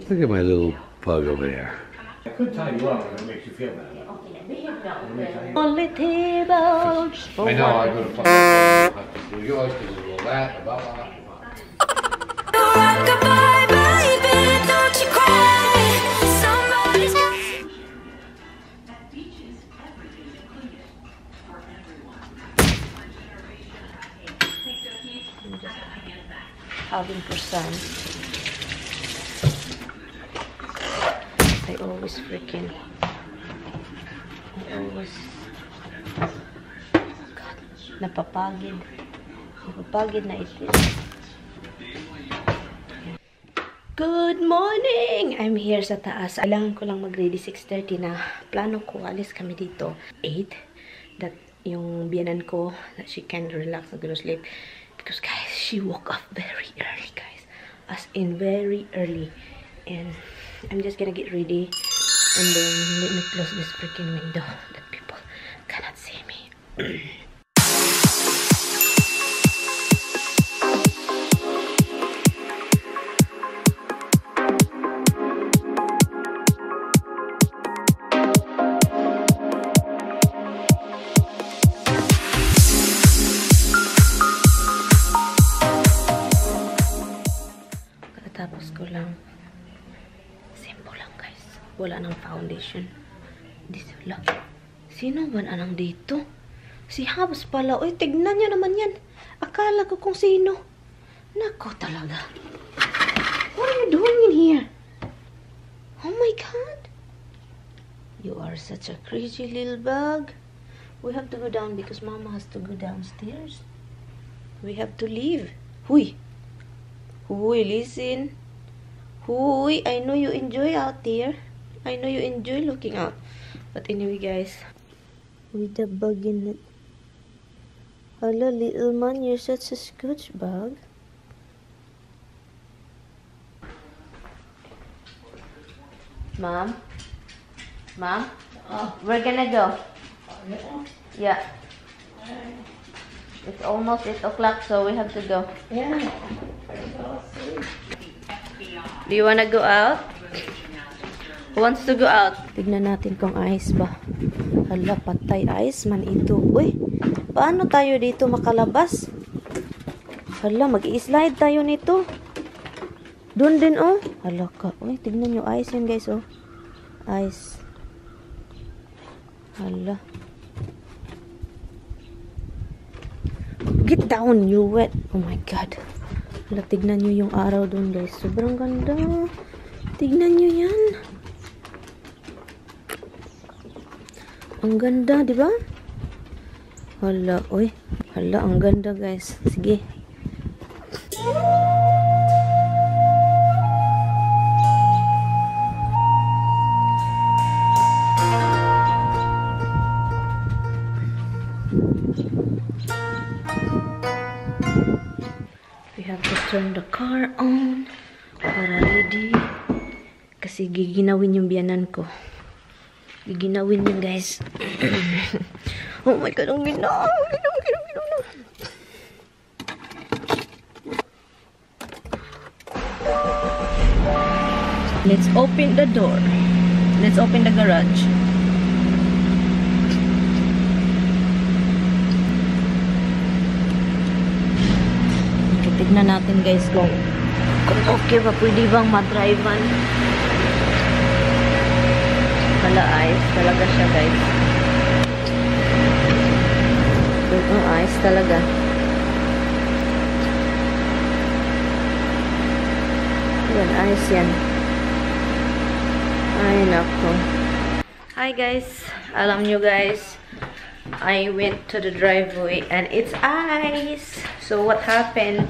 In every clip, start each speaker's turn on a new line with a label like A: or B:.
A: Look at my little pug over there.
B: I could tie you up if it makes you feel better.
C: Only tables.
A: I know, I'm going to fucking do yours because it's all that, blah, blah, blah.
D: Rock-a-bye, baby, don't you cry. Somebody's got...
E: At beaches, everything's included for everyone. Our generation takes a huge hand back.
C: Having percent. I always freaking. God, napapagid. Napapagid na ito. Good morning! I'm here sa taas. Kailangan ko lang mag-ready 6:30 na. Plano ko, alis kami dito. 8. That yung biyanan ko, that she can relax and go to sleep. Because guys, she woke up very early, guys. As in very early. And I'm just gonna get ready. And then let me close this freaking window that people cannot see me. Tapos ko lang. Simple lang, guys. Wala nang foundation. Wala. Sino ba anang dito? Si Habs pala. Uy, tignan niya naman yan. Akala ko kung sino. Nako talaga. What are you doing in here? Oh my God. You are such a crazy little bug. We have to go down because Mama has to go downstairs. We have to leave. Huy. Huy, listen. Huy, I know you enjoy out there. I know you enjoy looking out. But anyway, guys. With the bug in it. Hello, little man. You're such a scooch bug. Mom? Mom? We're gonna go. Yeah. It's almost 8 o'clock, so we have to go.
F: Yeah.
C: Do you wanna go out? Who wants to go out? Tignan natin kung ayos ba. Hala, patay ayos man ito. Uy, paano tayo dito makalabas? Hala, mag-i-slide tayo nito. Doon din, oh. Hala ka. Uy, tignan nyo. Ayos yan, guys, oh. Ayos. Hala. Get down, you wet. Oh my God. Hala, tignan nyo yung araw doon, guys. Sobrang ganda. Tignan nyo yan. Ang ganda, di ba? Hala, oy. Hala, ang ganda, guys. Sige. Turn the car on para ready kasi giginawin yung biyanan ko. Giginawin yun, guys. Oh my God, ang ginaw. Let's open the door. Let's open the garage. Tignan natin, guys, kung okay ba, pwede bang madrivean. Hala, ayos talaga siya, guys. Ayos talaga. Yan, ayos yan. Ay, nako. Hi, guys. Alam nyo, guys, I went to the driveway and it's ice. So what happened?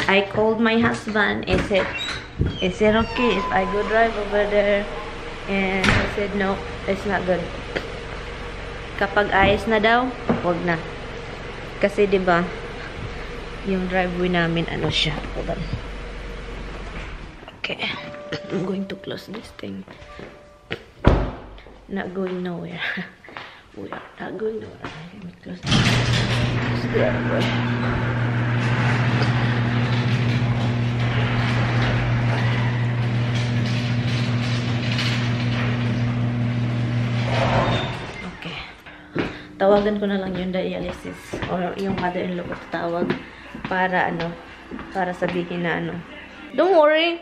C: I called my husband and said, is it okay if I go drive over there? And he said, no, it's not good. Kapag ice na daw, wag na. Kasi diba, yung driveway namin, ano siya. Hold on. Okay. I'm going to close this thing. Not going nowhere. We are not going nowhere. Let me close this driveway. Tatawagan ko na lang yung dialysis or yung mother-in-law ko tatawag para para sabihin na don't worry,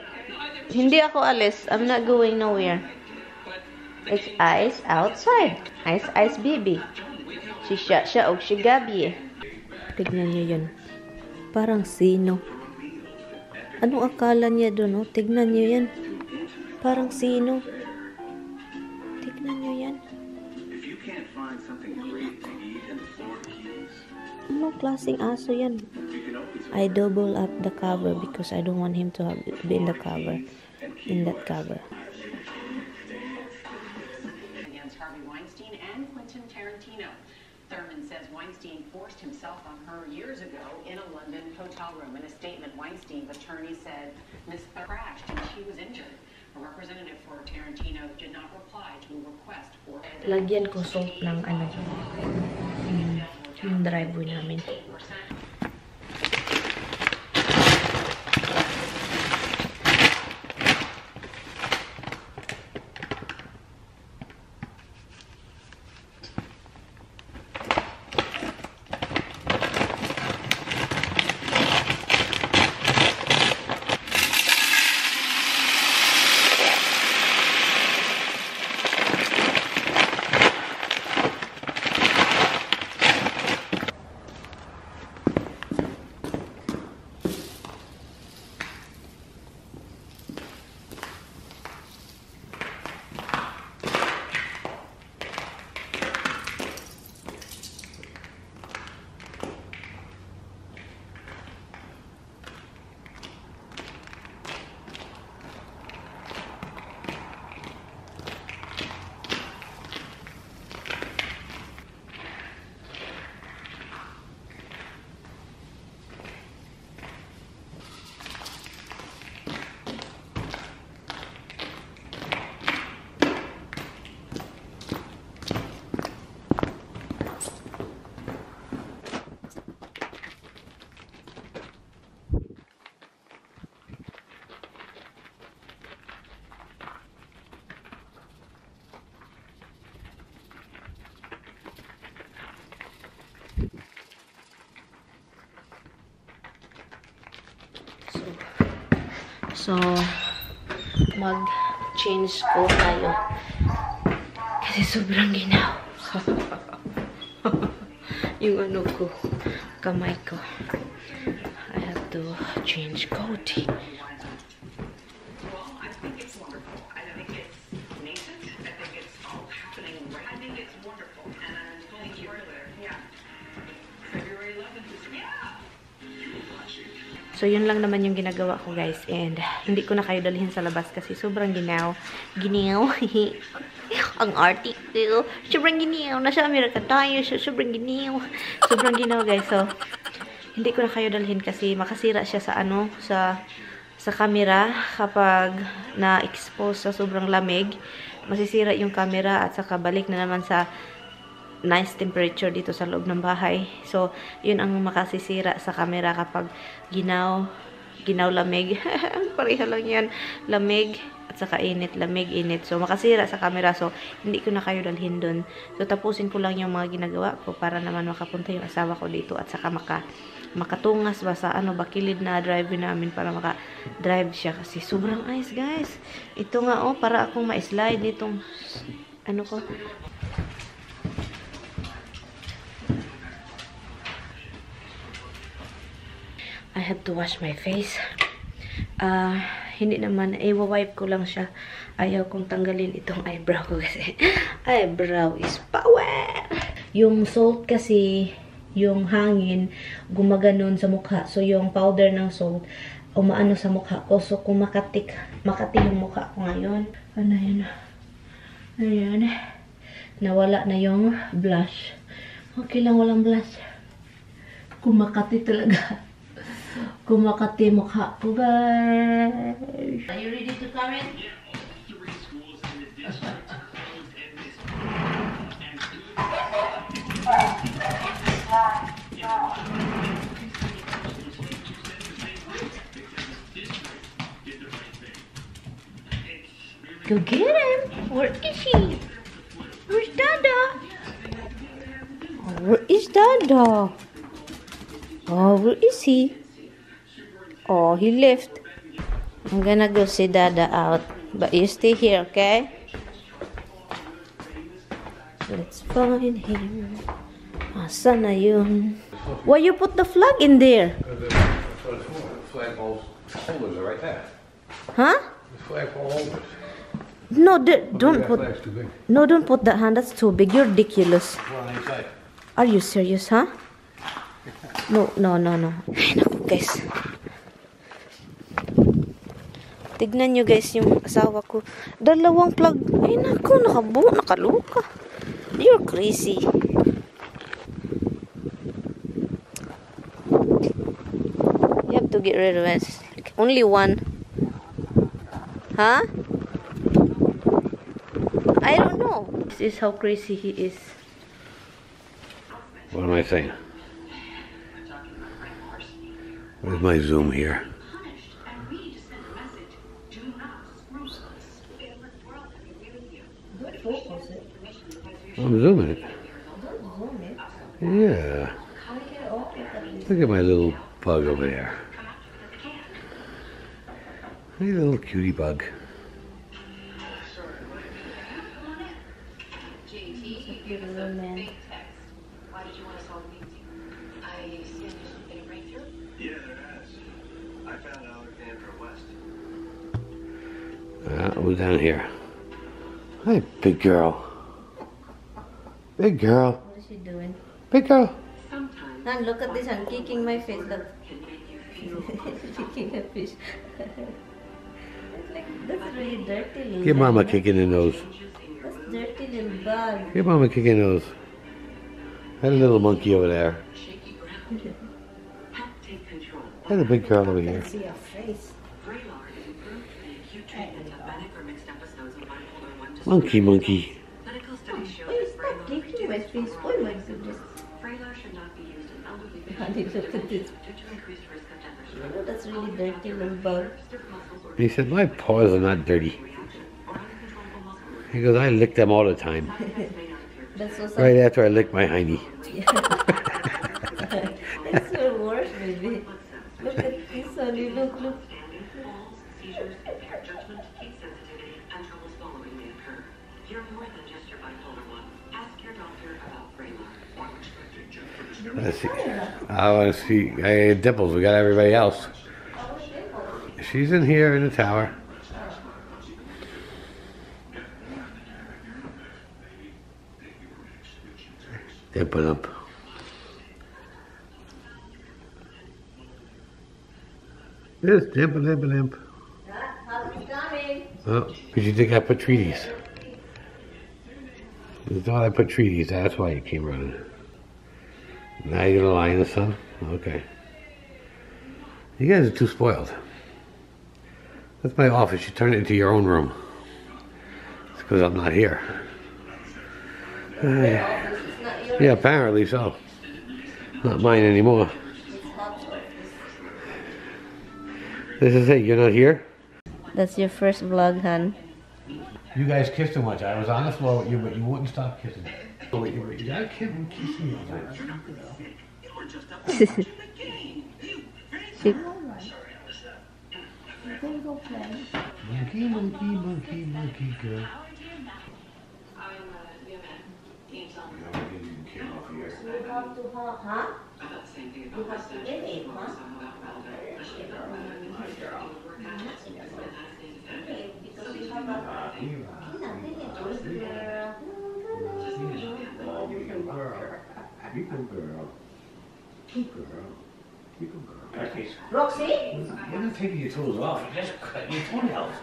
C: hindi ako alis. I'm not going nowhere. It's ice outside. Ice baby. Si siya og si Gabi. Tignan niyo yun. Parang sino. Anong akala niya doon, oh? Tignan niyo yan. Parang sino. Tignan niyo yan. Anong klaseng aso yan? I double up the cover because I don't want him to be in the cover. In that cover.
E: Against Harvey Weinstein and Quentin Tarantino. Thurman says Weinstein forced himself on her years ago in a London hotel room. In a statement, Weinstein's attorney said Ms. crashed and she was injured. A representative for Tarantino did not reply to a request for...
C: Lagyan ko salt ng yung driveway namin. So, mag-change ko tayo. Kasi sobrang ginaw. Yung ko, kamay ko. I have to change coat.
E: Well, I think it's wonderful. I think it's nascent. I think it's all happening right. I think it's wonderful. And I'm going to further. Yeah. February 11th is... Yeah!
C: So, yun lang naman yung ginagawa ko, guys. And, hindi ko na kayo dalhin sa labas kasi sobrang ginaw. Ginaw. Ang article. Sobrang ginaw. Nasa Amerika tayo. So, sobrang ginaw. Sobrang ginaw, guys. So, hindi ko na kayo dalhin kasi makasira siya sa sa camera kapag na-expose sa sobrang lamig. Masisira yung camera at saka balik na naman sa nice temperature dito sa loob ng bahay. So, yun ang makasisira sa camera kapag ginaw lamig. Pareha lang yan. Lamig at saka init, lamig, init. So, makasira sa camera. So, hindi ko na kayo dalhin dun. So, tapusin ko lang yung mga ginagawa ko para naman makapunta yung asawa ko dito at saka makatungas ba sa bakilid na drive namin para maka-drive siya kasi sobrang ice, guys. Ito nga, para akong ma-slide nitong ko. I have to wash my face. Hindi naman, i-wipe ko lang siya. Ayaw kong tanggalin itong eyebrow ko kasi eyebrow is power! Yung salt kasi, yung hangin, gumaganon sa mukha. So, yung powder ng salt, umaano sa mukha ko. So, kung makati yung mukha ko ngayon. Ano yun? Ayan. Nawala na yung blush. Okay lang, walang blush. Kumakati talaga. Kumakati mukha ko, guys. Are you ready to come in? Go get him. Where is he? Where's Dada? Where is Dada? Oh, where is he? Oh, he left. I'm gonna go see Dada out. But you stay here, okay? Let's find him. Asan na yun? Why you put the flag in there?
A: The flag holders are right there.
C: Huh?
A: The flag holders.
C: No, don't
A: That
C: put.
A: flag's too big.
C: No, don't put that hand. That's too big. You're ridiculous.
A: Well, on each side.
C: Are you serious, huh? No. Ay, naku, guys. Tignan nyo, guys, yung asawa ko. Dalawang plug. Ay, naku, nakaluka. You're crazy. You have to get rid of it. Only one. Huh? I don't know. This is how crazy he is.
A: What am I saying? Where's my zoom here? I'm zooming it. Yeah. Look at my little bug over there. Hey, little cutie bug. Who's down here? Hi, big girl. Big girl.
C: What is she doing?
A: Big girl.
C: Han, look at this. I'm kicking my face. Look. Kicking a fish. That's really dirty. Little
A: Give Mama a
C: bug.
A: kick in the nose.
C: That's dirty little bug.
A: Give Mama a kick in the nose. Had a little monkey over there. Had a big girl over here.
C: See your face.
A: Monkey, monkey.
C: Oh, stop kicking my face. Oh my goodness. Honey, look at this. Oh, that's really dirty little bug.
A: He said, my paws are not dirty. He goes, I lick them all the time.
C: That's so sad.
A: Right after I lick my hiney.
C: It's your worst, baby. Look at this, honey. Look.
A: Let's see. I want to see. Hey, Dimples, we got everybody else. She's in here in the tower. Dimple up. Yes, dimple. Oh, because you think I put treaties. You thought I put treaties, that's why you came running. Now you're gonna lie in the sun? Okay. You guys are too spoiled. That's my office. You turn it into your own room. It's because I'm not here. Yeah, apparently so. Not mine anymore. This is it. You're not here?
C: That's your first vlog, hon.
A: You guys kissed too much. I was on the floor with you, but you wouldn't stop kissing. You gotta kiss me all the time. Monkey, girl.
C: Roxy?
B: You're not taking your tools off. You're just cutting your toenails.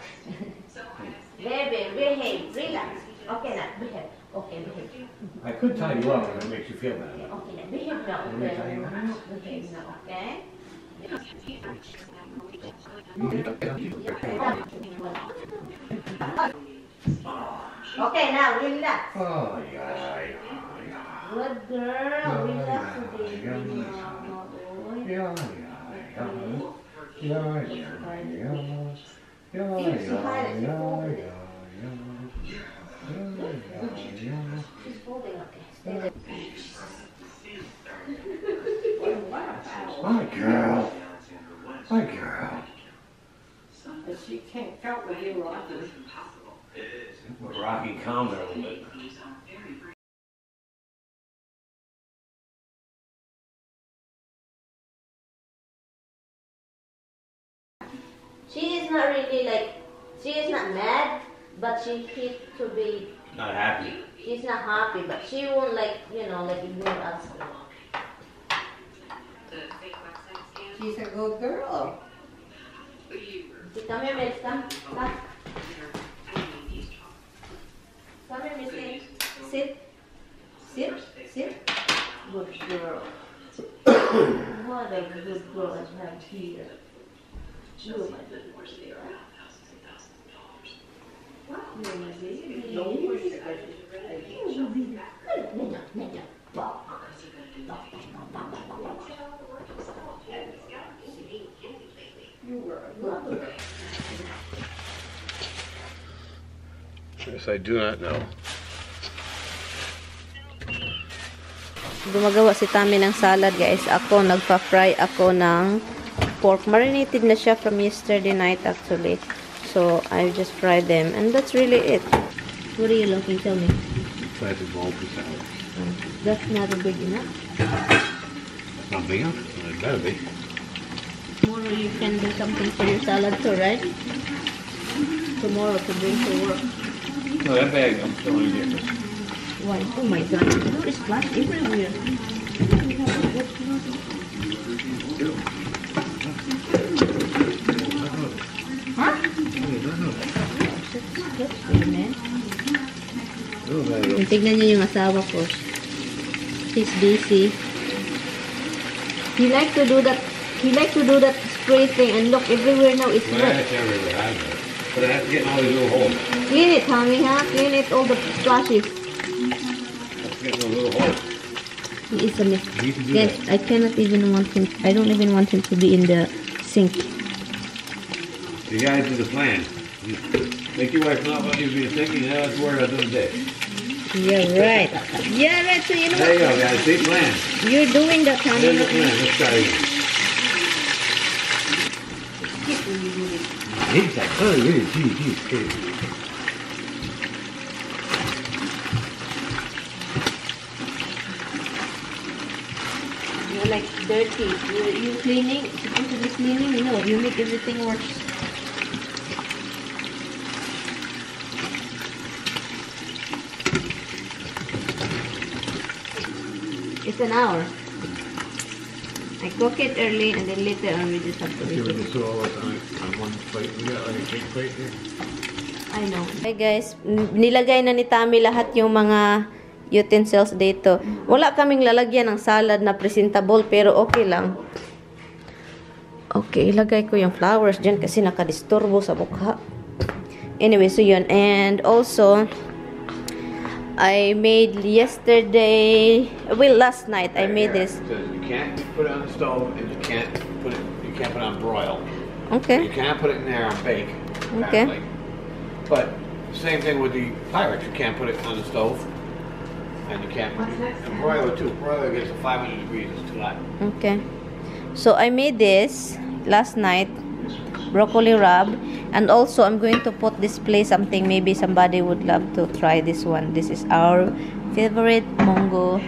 C: Baby, behave, relax. Okay, now, behave. Okay, behave.
B: I could tie you up if it makes you feel better.
C: Okay, now, behave now. Behave now, okay? Okay, now, relax.
A: Oh, yeah.
C: Good girl, relax today. She's holding, okay. Stay there.
A: girl. My girl.
F: But she can't count with you, Rocky.
B: Rocky, calm her a little bit.
C: She is not really like, she is not mad, but she needs to be,
B: Not happy.
C: she's not happy, but she won't like, you know, like ignore us.
F: She's a good girl.
C: Come here, Miss, come. Come here, Miss. Sit. Sit. Sit. Good girl. What a good girl I have here. You, my good girl. You're my baby.
A: Yes, I do not know.
C: Gumagawa si Tami ng salad, guys. Ako, nagpa-fry ako ng pork. Marinated na siya from yesterday night, actually. So, I just fried them. And that's really it. What are you looking? Tell me.
A: Classic multi salad.
C: That's not big enough.
A: That's not big enough? It better be.
C: Tomorrow you can do something for your salad too, right? Tomorrow to bring to work.
B: No, that bag I'm throwing here.
C: Why? Oh my god, there is splash everywhere. Huh? That's good, man. Tignan niyo yung asawa ko. He's busy. He like to do that. He like to do that spray thing, and look, everywhere now it's
A: Well,
C: wet.
A: that's everywhere. I know. But I have to get in all these little holes.
C: Clean it, honey, huh? Clean it, all the splashes.
A: Let's get in those little holes.
C: He is a mess.
A: You need to do
C: Yes,
A: that.
C: I cannot even want him. I don't even want him to be in the sink.
A: You gotta do the plan. You make your wife not want you to be thinking, that's where I do the dish.
C: You're right. Yeah, right. So you know
A: There you
C: what?
A: go, guys. See, plan.
C: You're doing that, honey.
A: There's the plan. Let's try again. Oh, really? Gee.
C: You're like dirty. You're cleaning. Supposed to be cleaning. You know, you make everything worse. It's an hour. I cook it early and then later on we just have to
A: Give
C: eat
A: it
C: it.
A: the all on one plate. We got like a big plate here.
C: I know. Hey guys, nilagay na ni Tami lahat yung mga utensils dito. Wala kaming lalagyan ng salad na presentable pero okay lang. Okay, ilagay ko yung flowers dyan kasi nakadisturbo sa mukha. Anyway, so yun. And also, I made last night I made this.
A: It says you can't put it on the stove and you can't put it on broil.
C: Okay.
A: You can't put it in there on bake.
C: Okay.
A: Apparently. But same thing with the Pyrex. You can't put it on the stove. And you can't and broiler too. Broiler gets to 500 degrees, it's too hot.
C: Okay. So I made this last night, broccoli rub, and also I'm going to put display something. Maybe somebody would love to try this one. This is our favorite mango,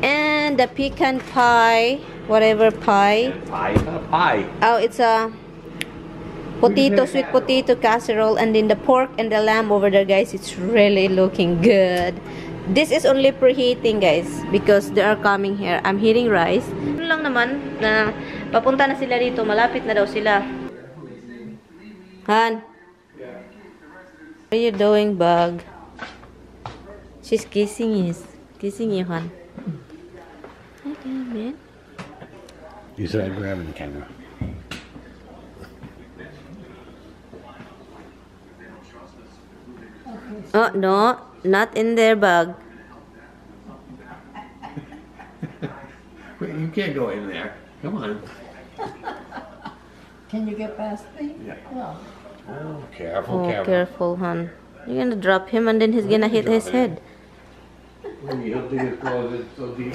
C: and the pecan pie, whatever pie.
A: Pie? It's not a pie.
C: Oh, it's a potato, sweet potato casserole, and then the pork and the lamb over there, guys. It's really looking good. This is only preheating, guys, because they are coming here. I'm heating rice. Ano lang naman, na papunta na sila dito. Malapit na daw sila. Han? What are you doing, bug? She's kissing you, Han. Okay, man.
A: You said I'd grab the camera.
C: Oh, no. Not in their bag.
A: Wait, you can't go in there. Come on.
F: Can you get past me?
A: Yeah.
F: Oh.
A: Oh, careful,
C: Oh,
A: careful.
C: careful, hon. You're gonna drop him and then he's gonna hit his head.
A: Maybe he'll dig his claws in so deep.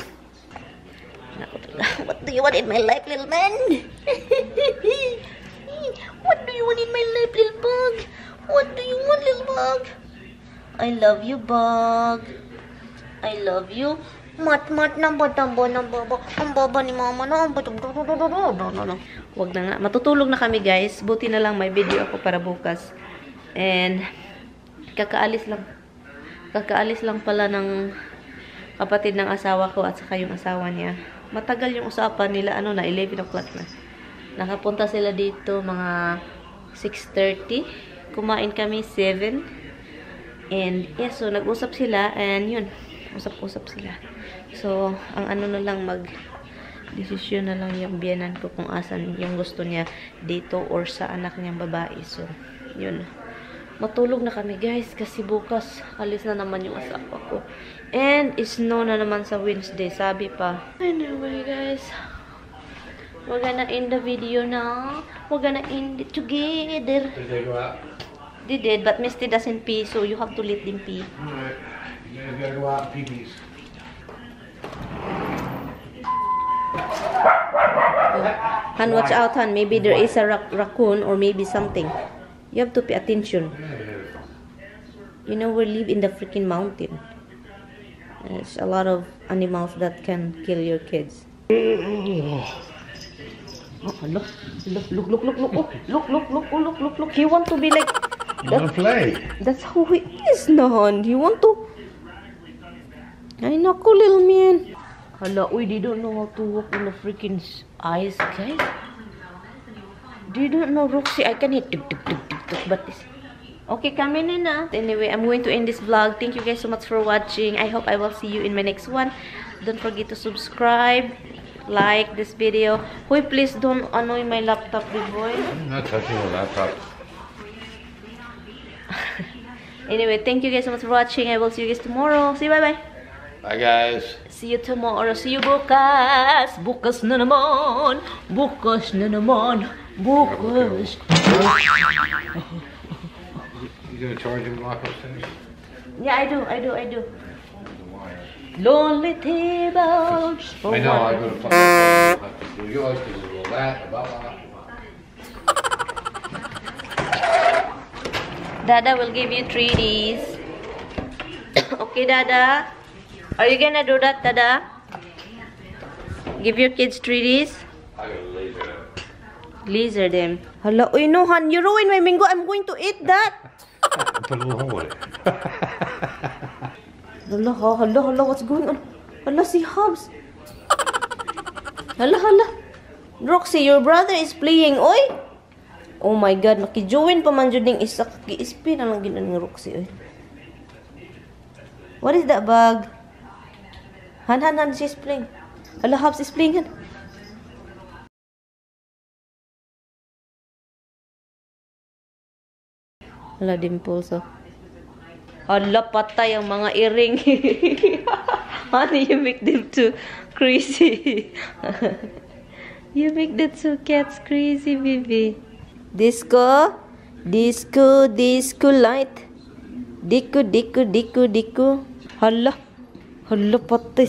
C: What do you want in my life, little man? What do you want in my life, little bug? What do you want, little bug? I love you, bug. I love you. Mat na batamba na baba. Ang baba ni mama na. Wag na nga. Matutulog na kami, guys. Buti na lang may video ako para bukas. And kakaalis lang pala ng kapatid ng asawa ko at saka yung asawa niya. Matagal yung usapan nila. Ano na, 11 o'clock na. Nakapunta sila dito mga 6:30. Kumain kami 7. And yes, so nag-usap sila. And yun, usap-usap sila. So, ang ano na lang desisyon na lang yung biyanan ko kung asan yung gusto niya dito or sa anak niyang babae. So, yun. Matulog na kami, guys, kasi bukas alis na naman yung asawa ko. And snow na naman sa Wednesday, sabi pa. Anyway, guys, we're gonna end the video now. We're gonna end it together.
A: Did they go out?
C: They did, but Misty doesn't pee, so you have to let them pee.
A: Alright. You guys gotta go out and pee-pees.
C: Han, watch out, Han. Maybe there is a raccoon or maybe something. You have to pay attention. You know, we live in the freaking mountain. There's a lot of animals that can kill your kids. Oh, look. Look. He want to be like...
A: You wanna play?
C: That's how he is, Nahan. He want to... Ay, naku, little man. Hala, they don't know how to walk in the freaking ice, guys. They don't know, Roxy. I can hit tuk, but this... Okay, come in na. Anyway, I'm going to end this vlog. Thank you guys so much for watching. I hope I will see you in my next one. Don't forget to subscribe, like this video. Hoy, please don't annoy my laptop, big boy.
A: I'm not touching the laptop.
C: Anyway, thank you guys so much for watching. I will see you guys tomorrow. See you, bye-bye.
A: Bye, guys.
C: See you tomorrow. See you bukas. Bukas na naman. Bukas na naman. Bukas.
A: You gonna charge him lock upstairs?
C: Yeah, I do. Lonely tables.
A: I know, I go to fucking do yours because it's all that, blah, blah, blah.
C: Dada will give you treaties. Okay, Dada? Are you gonna do that, Dada? Give your kids treaties?
A: I gotta laser them.
C: Laser them. Hala, uy, no, Han, you ruined my mango. I'm going to eat that.
A: Put a little hole in it.
C: Hala, what's going on? Hala, si Hobbs. Hala. Roxy, your brother is playing, oy. Oh my God, makijoin pa man jud ning isa ki-spin na lang ginan ng Roxy, oy. What is that bag? Han, she's playing. Hala, Hobbs is playing, Han. Hala, dimples, oh. Hala, patay ang mga earring. Honey, you make them too crazy. You make the two cats crazy, baby. Disco light. Diku. Hala, patay.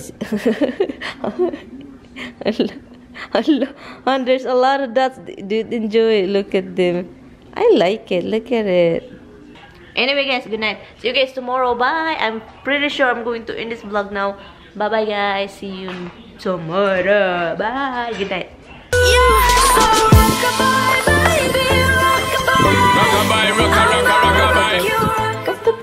C: Hala. And there's a lot of dots. Dude, enjoy it. Look at them. I like it. Look at it. Anyway, guys, good night. See you guys tomorrow. Bye. I'm pretty sure I'm going to end this vlog now. Bye-bye, guys. See you tomorrow. Bye. Good night.
D: Yeah, so rock